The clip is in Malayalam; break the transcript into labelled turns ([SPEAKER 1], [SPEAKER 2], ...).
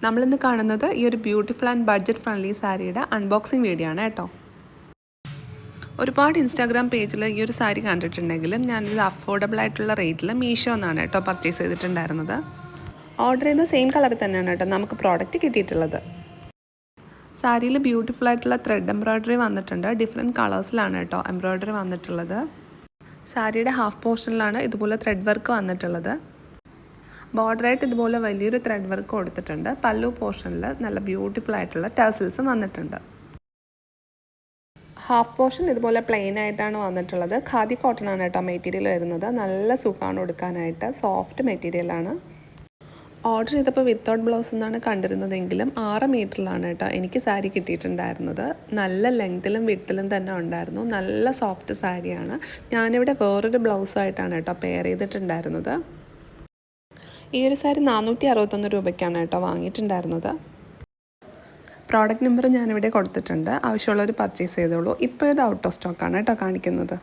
[SPEAKER 1] നമ്മളിന്ന് കാണുന്നത് ഈ ഒരു ബ്യൂട്ടിഫുൾ ആൻഡ് ബഡ്ജറ്റ് ഫ്രണ്ട്ലി സാരിയുടെ അൺബോക്സിങ് വീഡിയോ ആണ് കേട്ടോ. ഒരുപാട് ഇൻസ്റ്റാഗ്രാം പേജിൽ ഈ ഒരു സാരി കണ്ടിട്ടുണ്ടെങ്കിലും ഞാനൊരു അഫോർഡബിൾ ആയിട്ടുള്ള റേറ്റിൽ മീഷോ എന്നാണ് കേട്ടോ പർച്ചേസ് ചെയ്തിട്ടുണ്ടായിരുന്നത്. ഓർഡർ ചെയ്ത സെയിം കളർ തന്നെയാണ് കേട്ടോ നമുക്ക് പ്രോഡക്റ്റ് കിട്ടിയിട്ടുള്ളത്. സാരിയിൽ ബ്യൂട്ടിഫുൾ ആയിട്ടുള്ള ത്രെഡ് എംബ്രോയ്ഡറി വന്നിട്ടുണ്ട്. ഡിഫറെൻറ്റ് കളേഴ്സിലാണ് കേട്ടോ എംബ്രോയ്ഡറി വന്നിട്ടുള്ളത്. സാരിയുടെ ഹാഫ് പോർഷനിലാണ് ഇതുപോലെ ത്രെഡ് വർക്ക് വന്നിട്ടുള്ളത്. ബോർഡറായിട്ട് ഇതുപോലെ വലിയൊരു ത്രെഡ് വർക്ക് കൊടുത്തിട്ടുണ്ട്. പല്ലു പോർഷനിൽ നല്ല ബ്യൂട്ടിഫുൾ ആയിട്ടുള്ള ടാസിൽസും വന്നിട്ടുണ്ട്. ഹാഫ് പോർഷൻ ഇതുപോലെ പ്ലെയിൻ ആയിട്ടാണ് വന്നിട്ടുള്ളത്. ഖാദി കോട്ടൺ ആണ് കേട്ടോ മെറ്റീരിയൽ വരുന്നത്. നല്ല സുഖമാണ് ഉടുക്കാനായിട്ട്, സോഫ്റ്റ് മെറ്റീരിയലാണ്. ഓർഡർ ചെയ്തപ്പോൾ വിത്തൗട്ട് ബ്ലൗസ് എന്നാണ് കണ്ടിരുന്നതെങ്കിലും 6 മീറ്ററിലാണ് കേട്ടോ എനിക്ക് സാരി കിട്ടിയിട്ടുണ്ടായിരുന്നത്. നല്ല ലെങ്ത്തിലും വിഡ്ത്തിലും തന്നെ ഉണ്ടായിരുന്നു. നല്ല സോഫ്റ്റ് സാരിയാണ്. ഞാനിവിടെ വേറൊരു ബ്ലൗസായിട്ടാണ് കേട്ടോ പെയർ ചെയ്തിട്ടുണ്ടായിരുന്നത്. ഈ ഒരു സാരി 461 രൂപയ്ക്കാണ് കേട്ടോ വാങ്ങിയിട്ടുണ്ടായിരുന്നത്. പ്രോഡക്റ്റ് നമ്പർ ഞാനിവിടെ കൊടുത്തിട്ടുണ്ട്. ആവശ്യമുള്ളവർ പർച്ചേസ് ചെയ്തോളൂ. ഇപ്പോൾ ഇത് ഔട്ട് ഓഫ് സ്റ്റോക്കാണ് കേട്ടോ കാണിക്കുന്നത്.